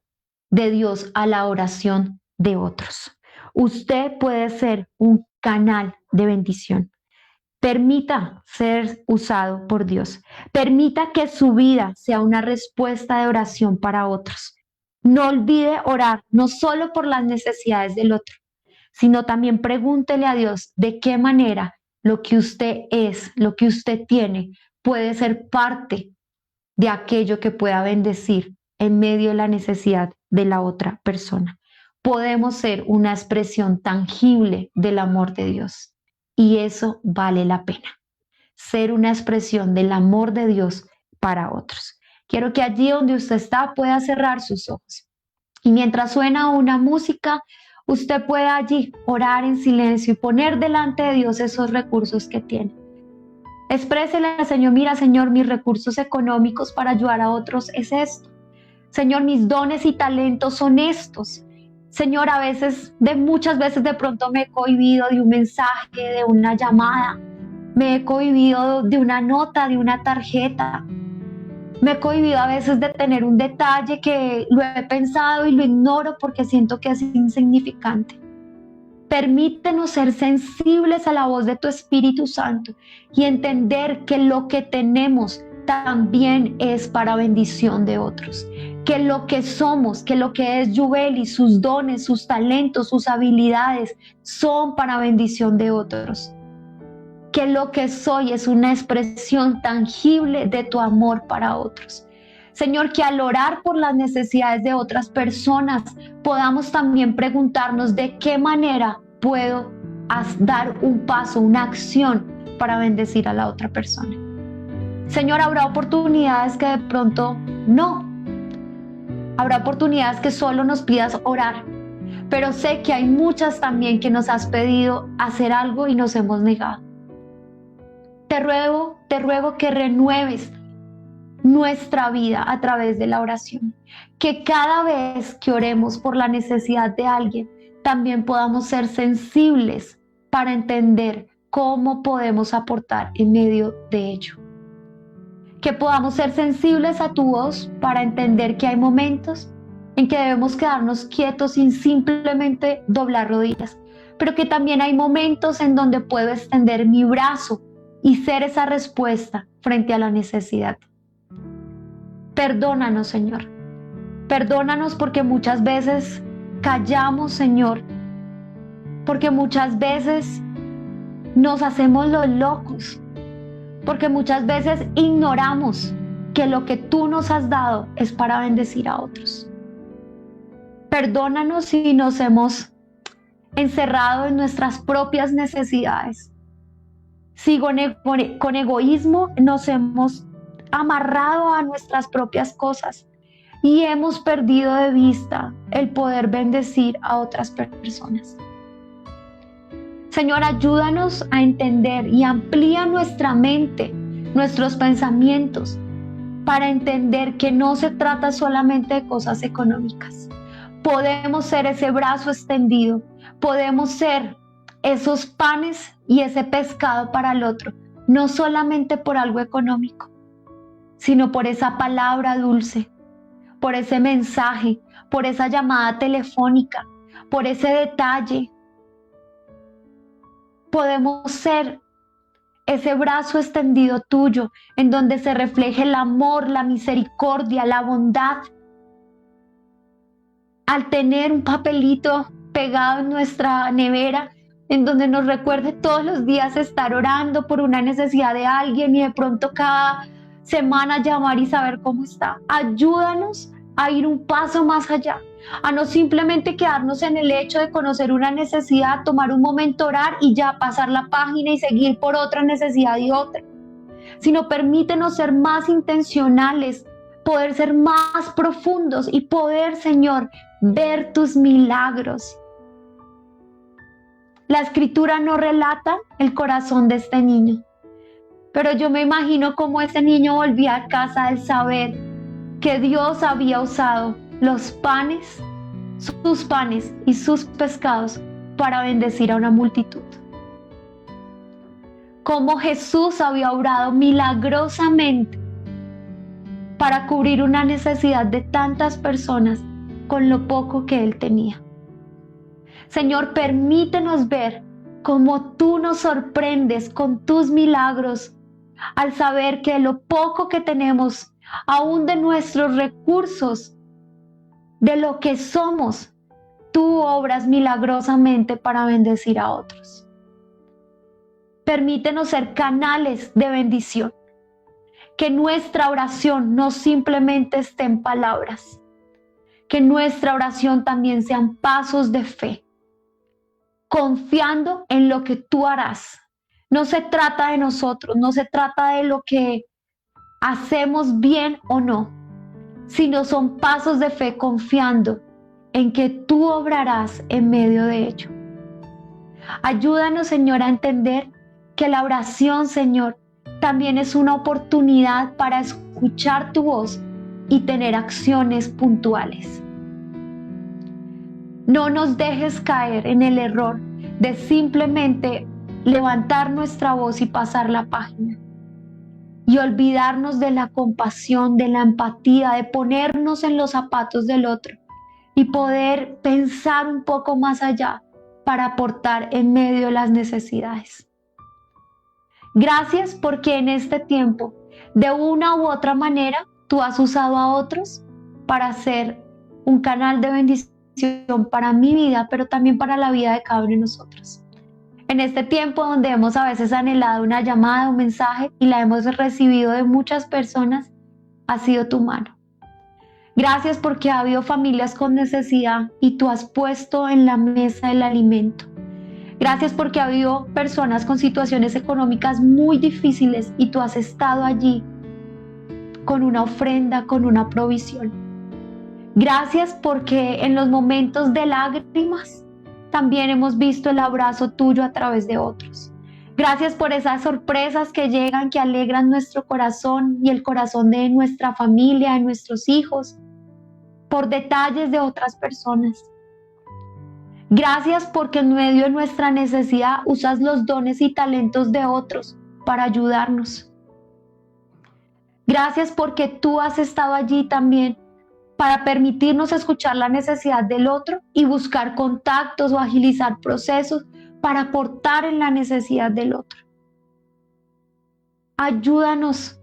de Dios a la oración de otros. Usted puede ser un canal de bendición. Permita ser usado por Dios. Permita que su vida sea una respuesta de oración para otros. No olvide orar, no solo por las necesidades del otro, sino también pregúntele a Dios de qué manera lo que usted es, lo que usted tiene, puede ser parte de aquello que pueda bendecir en medio de la necesidad de la otra persona. Podemos ser una expresión tangible del amor de Dios y eso vale la pena. Ser una expresión del amor de Dios para otros. Quiero que allí donde usted está pueda cerrar sus ojos y mientras suena una música, usted puede allí orar en silencio y poner delante de Dios esos recursos que tiene. Exprésele al Señor, mira Señor, mis recursos económicos para ayudar a otros es esto. Señor, mis dones y talentos son estos. Señor, muchas veces de pronto me he cohibido de un mensaje, de una llamada. Me he cohibido de una nota, de una tarjeta. Me he cohibido a veces de tener un detalle que lo he pensado y lo ignoro porque siento que es insignificante. Permítenos ser sensibles a la voz de tu Espíritu Santo y entender que lo que tenemos también es para bendición de otros. Que lo que somos, que lo que es Yubeli, sus dones, sus talentos, sus habilidades son para bendición de otros. Que lo que soy es una expresión tangible de tu amor para otros. Señor, que al orar por las necesidades de otras personas podamos también preguntarnos de qué manera puedo dar un paso, una acción para bendecir a la otra persona. Señor, habrá oportunidades que de pronto no. Habrá oportunidades que solo nos pidas orar, pero sé que hay muchas también que nos has pedido hacer algo y nos hemos negado. Te ruego que renueves nuestra vida a través de la oración. Que cada vez que oremos por la necesidad de alguien, también podamos ser sensibles para entender cómo podemos aportar en medio de ello. Que podamos ser sensibles a tu voz para entender que hay momentos en que debemos quedarnos quietos sin simplemente doblar rodillas, pero que también hay momentos en donde puedo extender mi brazo y ser esa respuesta frente a la necesidad. Perdónanos, Señor. Perdónanos porque muchas veces callamos, Señor, porque muchas veces nos hacemos los locos, porque muchas veces ignoramos que lo que tú nos has dado es para bendecir a otros. Perdónanos si nos hemos encerrado en nuestras propias necesidades. Si con egoísmo nos hemos amarrado a nuestras propias cosas y hemos perdido de vista el poder bendecir a otras personas. Señor, ayúdanos a entender y amplía nuestra mente, nuestros pensamientos, para entender que no se trata solamente de cosas económicas. Podemos ser ese brazo extendido, podemos ser esos panes y ese pescado para el otro, no solamente por algo económico, sino por esa palabra dulce, por ese mensaje, por esa llamada telefónica, por ese detalle. Podemos ser ese brazo extendido tuyo, en donde se refleje el amor, la misericordia, la bondad. Al tener un papelito pegado en nuestra nevera, en donde nos recuerde todos los días estar orando por una necesidad de alguien y de pronto cada semana llamar y saber cómo está. Ayúdanos a ir un paso más allá. a no simplemente quedarnos en el hecho de conocer una necesidad, tomar un momento, orar y ya pasar la página y seguir por otra necesidad y otra, sino permítenos ser más intencionales, poder ser más profundos y poder, Señor, ver tus milagros. La escritura no relata el corazón de este niño, pero yo me imagino cómo ese niño volvía a casa al saber que Dios había usado los panes, sus panes y sus pescados para bendecir a una multitud. Cómo Jesús había obrado milagrosamente para cubrir una necesidad de tantas personas con lo poco que Él tenía. Señor, permítenos ver cómo tú nos sorprendes con tus milagros al saber que lo poco que tenemos, aún de nuestros recursos, de lo que somos, tú obras milagrosamente para bendecir a otros. Permítenos ser canales de bendición, que nuestra oración no simplemente esté en palabras, que nuestra oración también sean pasos de fe, confiando en lo que tú harás. No se trata de nosotros, no se trata de lo que hacemos bien o no, sino son pasos de fe confiando en que tú obrarás en medio de ello. Ayúdanos, Señor, a entender que la oración, Señor, también es una oportunidad para escuchar tu voz y tener acciones puntuales. No nos dejes caer en el error de simplemente levantar nuestra voz y pasar la página y olvidarnos de la compasión, de la empatía, de ponernos en los zapatos del otro y poder pensar un poco más allá para aportar en medio de las necesidades. Gracias porque en este tiempo, de una u otra manera, tú has usado a otros para ser un canal de bendición para mi vida, pero también para la vida de cada uno de nosotros. En este tiempo donde hemos a veces anhelado una llamada, un mensaje y la hemos recibido de muchas personas, ha sido tu mano. Gracias porque ha habido familias con necesidad y tú has puesto en la mesa el alimento. Gracias porque ha habido personas con situaciones económicas muy difíciles y tú has estado allí con una ofrenda, con una provisión. Gracias porque en los momentos de lágrimas también hemos visto el abrazo tuyo a través de otros. Gracias por esas sorpresas que llegan, que alegran nuestro corazón y el corazón de nuestra familia, de nuestros hijos, por detalles de otras personas. Gracias porque en medio de nuestra necesidad usas los dones y talentos de otros para ayudarnos. Gracias porque tú has estado allí también para permitirnos escuchar la necesidad del otro y buscar contactos o agilizar procesos para aportar en la necesidad del otro. Ayúdanos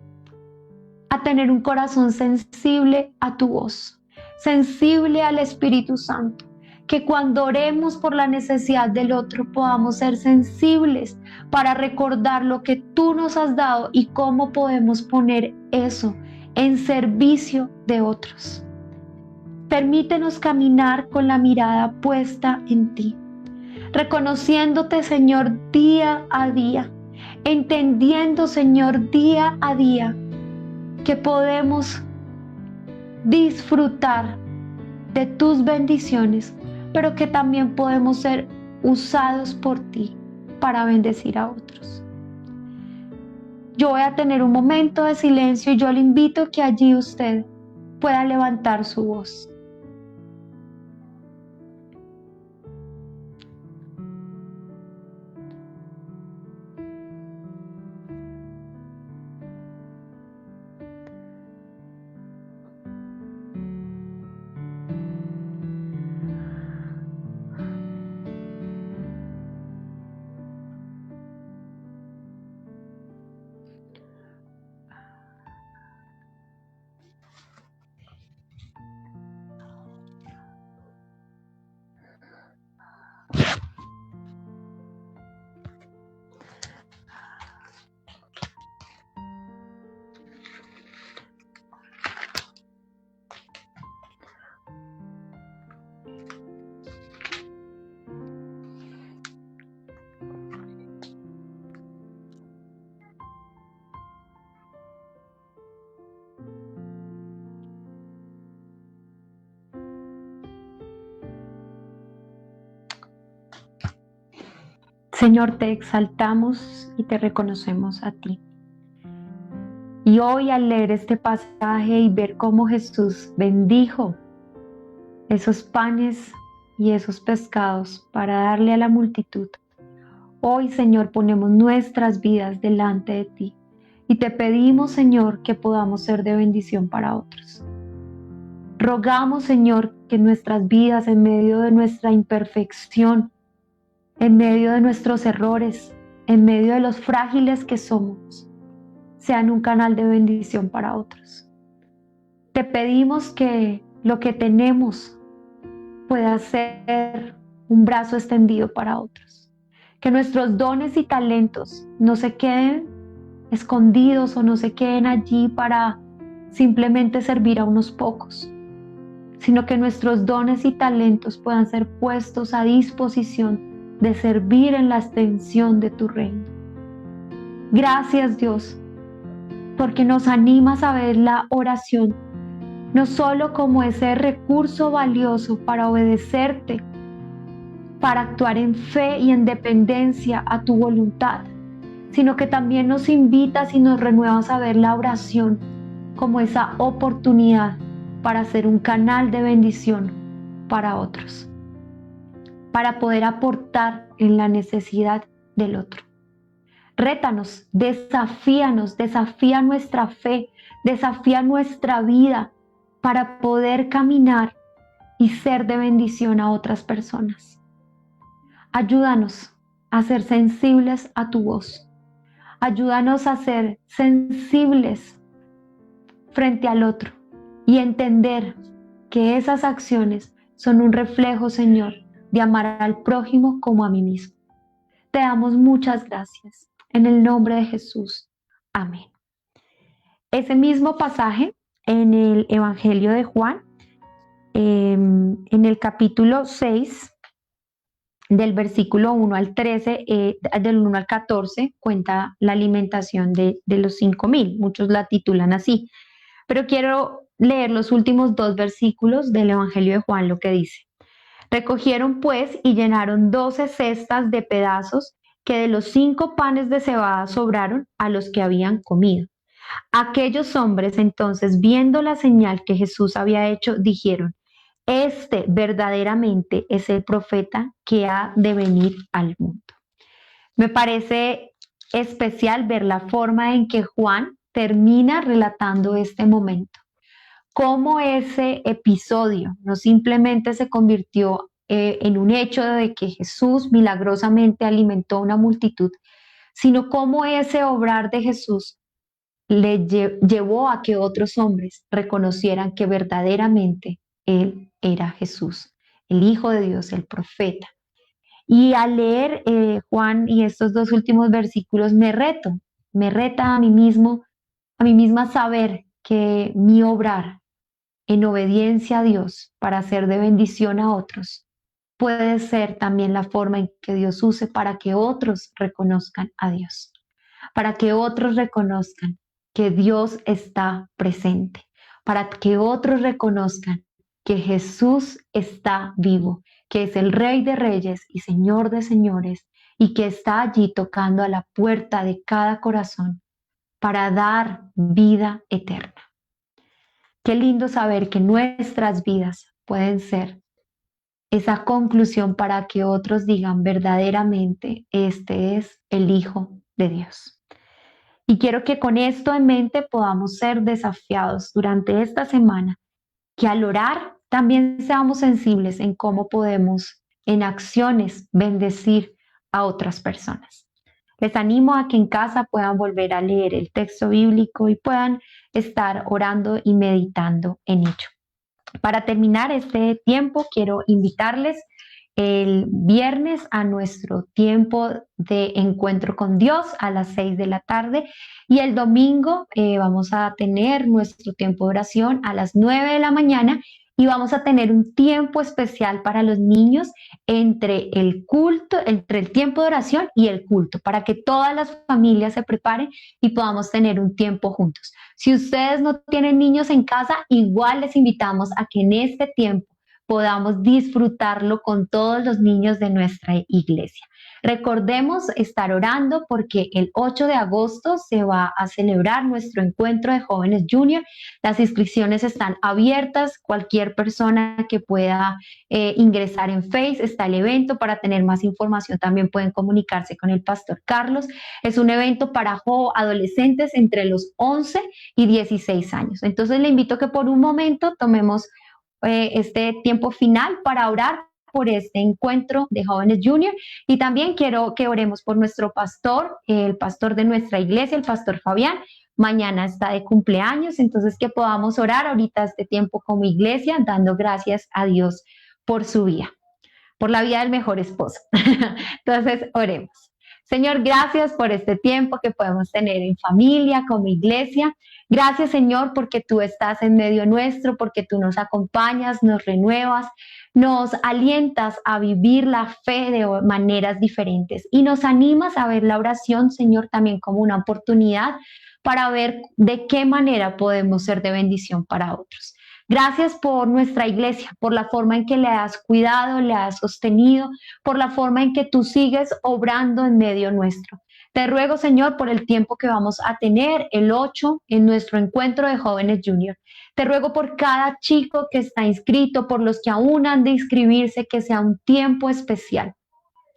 a tener un corazón sensible a tu voz, sensible al Espíritu Santo, que cuando oremos por la necesidad del otro podamos ser sensibles para recordar lo que tú nos has dado y cómo podemos poner eso en servicio de otros. Permítenos caminar con la mirada puesta en ti, reconociéndote, Señor, día a día, entendiendo, Señor, día a día que podemos disfrutar de tus bendiciones, pero que también podemos ser usados por ti para bendecir a otros. Yo voy a tener un momento de silencio y yo le invito a que allí usted pueda levantar su voz. Señor, te exaltamos y te reconocemos a ti. Y hoy al leer este pasaje y ver cómo Jesús bendijo esos panes y esos pescados para darle a la multitud, hoy, Señor, ponemos nuestras vidas delante de ti y te pedimos, Señor, que podamos ser de bendición para otros. Rogamos, Señor, que nuestras vidas, en medio de nuestra imperfección, en medio de nuestros errores, en medio de los frágiles que somos, sean un canal de bendición para otros. Te pedimos que lo que tenemos pueda ser un brazo extendido para otros. Que nuestros dones y talentos no se queden escondidos o no se queden allí para simplemente servir a unos pocos, sino que nuestros dones y talentos puedan ser puestos a disposición de servir en la extensión de tu reino. Gracias, Dios, porque nos animas a ver la oración no solo como ese recurso valioso para obedecerte, para actuar en fe y en dependencia a tu voluntad, sino que también nos invitas y nos renuevas a ver la oración como esa oportunidad para ser un canal de bendición para otros, para poder aportar en la necesidad del otro. Rétanos, desafíanos, desafía nuestra fe, desafía nuestra vida para poder caminar y ser de bendición a otras personas. Ayúdanos a ser sensibles a tu voz. Ayúdanos a ser sensibles frente al otro y entender que esas acciones son un reflejo, Señor, de amar al prójimo como a mí mismo. Te damos muchas gracias. En el nombre de Jesús. Amén. Ese mismo pasaje en el Evangelio de Juan, en el capítulo 6, del versículo 1 al 13, del 1 al 14, cuenta la alimentación de los 5,000. Muchos la titulan así. Pero quiero leer los últimos 2 versículos del Evangelio de Juan, lo que dice. Recogieron pues y llenaron 12 cestas de pedazos que de los 5 panes de cebada sobraron a los que habían comido. Aquellos hombres entonces, viendo la señal que Jesús había hecho, dijeron: este verdaderamente es el profeta que ha de venir al mundo. Me parece especial ver la forma en que Juan termina relatando este momento. Cómo ese episodio no simplemente se convirtió en un hecho de que Jesús milagrosamente alimentó a una multitud, sino cómo ese obrar de Jesús le llevó a que otros hombres reconocieran que verdaderamente Él era Jesús, el Hijo de Dios, el profeta. Y al leer Juan y estos 2 últimos versículos me reta a mí misma saber que mi obrar en obediencia a Dios para hacer de bendición a otros puede ser también la forma en que Dios use para que otros reconozcan a Dios, para que otros reconozcan que Dios está presente, para que otros reconozcan que Jesús está vivo, que es el Rey de Reyes y Señor de Señores, y que está allí tocando a la puerta de cada corazón para dar vida eterna. Qué lindo saber que nuestras vidas pueden ser esa conclusión para que otros digan verdaderamente, este es el Hijo de Dios. Y quiero que con esto en mente podamos ser desafiados durante esta semana, que al orar también seamos sensibles en cómo podemos en acciones bendecir a otras personas. Les animo a que en casa puedan volver a leer el texto bíblico y puedan estar orando y meditando en ello. Para terminar este tiempo, quiero invitarles el viernes a nuestro tiempo de encuentro con Dios a las 6 de la tarde y el domingo vamos a tener nuestro tiempo de oración a las 9 de la mañana y vamos a tener un tiempo especial para los niños entre el tiempo de oración y el culto, para que todas las familias se preparen y podamos tener un tiempo juntos. Si ustedes no tienen niños en casa, igual les invitamos a que en este tiempo podamos disfrutarlo con todos los niños de nuestra iglesia. Recordemos estar orando porque el 8 de agosto se va a celebrar nuestro encuentro de jóvenes junior. Las inscripciones están abiertas. Cualquier persona que pueda ingresar en Face está el evento. Para tener más información también pueden comunicarse con el pastor Carlos. Es un evento para adolescentes entre los 11 y 16 años. Entonces le invito a que por un momento tomemos este tiempo final para orar por este encuentro de jóvenes junior, y también quiero que oremos por nuestro pastor, el pastor de nuestra iglesia, el pastor Fabián. Mañana está de cumpleaños, entonces que podamos orar ahorita este tiempo como iglesia, dando gracias a Dios por su vida, por la vida del mejor esposo. Entonces oremos. Señor, gracias por este tiempo que podemos tener en familia, como iglesia. Gracias, Señor, porque tú estás en medio nuestro, porque tú nos acompañas, nos renuevas, nos alientas a vivir la fe de maneras diferentes y nos animas a ver la oración, Señor, también como una oportunidad para ver de qué manera podemos ser de bendición para otros. Gracias por nuestra iglesia, por la forma en que le has cuidado, le has sostenido, por la forma en que tú sigues obrando en medio nuestro. Te ruego, Señor, por el tiempo que vamos a tener el 8 en nuestro encuentro de jóvenes junior. Te ruego por cada chico que está inscrito, por los que aún han de inscribirse, que sea un tiempo especial,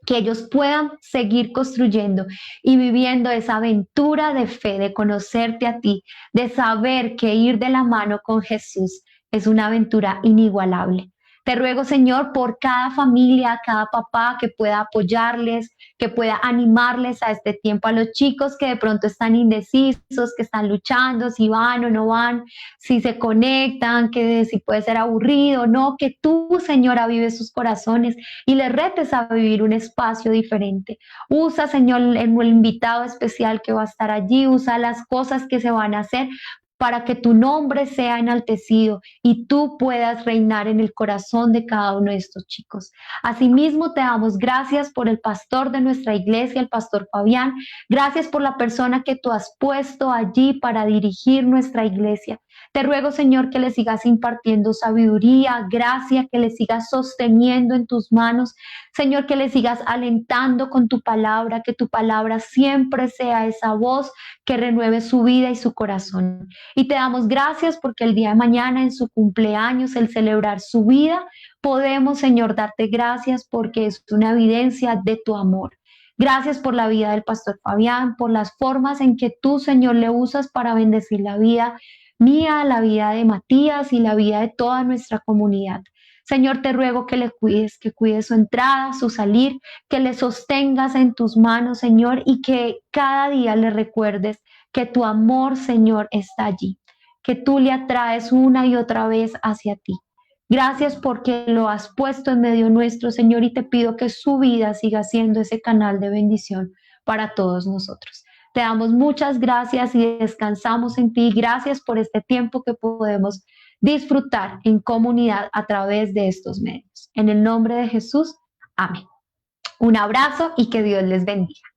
que ellos puedan seguir construyendo y viviendo esa aventura de fe, de conocerte a ti, de saber que ir de la mano con Jesús es una aventura inigualable. Te ruego, Señor, por cada familia, cada papá que pueda apoyarles, que pueda animarles a este tiempo, a los chicos que de pronto están indecisos, que están luchando, si van o no van, si se conectan, que si puede ser aburrido, no, que tú, Señor, avives sus corazones y les retes a vivir un espacio diferente. Usa, Señor, el invitado especial que va a estar allí, usa las cosas que se van a hacer para que tu nombre sea enaltecido y tú puedas reinar en el corazón de cada uno de estos chicos. Asimismo, te damos gracias por el pastor de nuestra iglesia, el pastor Fabián. Gracias por la persona que tú has puesto allí para dirigir nuestra iglesia. Te ruego, Señor, que le sigas impartiendo sabiduría, gracia, que le sigas sosteniendo en tus manos. Señor, que le sigas alentando con tu palabra, que tu palabra siempre sea esa voz que renueve su vida y su corazón. Y te damos gracias porque el día de mañana, en su cumpleaños, el celebrar su vida, podemos, Señor, darte gracias porque es una evidencia de tu amor. Gracias por la vida del pastor Fabián, por las formas en que tú, Señor, le usas para bendecir la vida mía, la vida de Matías y la vida de toda nuestra comunidad. Señor, te ruego que le cuides, que cuides su entrada, su salir, que le sostengas en tus manos, Señor, y que cada día le recuerdes que tu amor, Señor, está allí, que tú le atraes una y otra vez hacia ti. Gracias porque lo has puesto en medio nuestro, Señor, y te pido que su vida siga siendo ese canal de bendición para todos nosotros. Te damos muchas gracias y descansamos en ti. Gracias por este tiempo que podemos disfrutar en comunidad a través de estos medios. En el nombre de Jesús, amén. Un abrazo y que Dios les bendiga.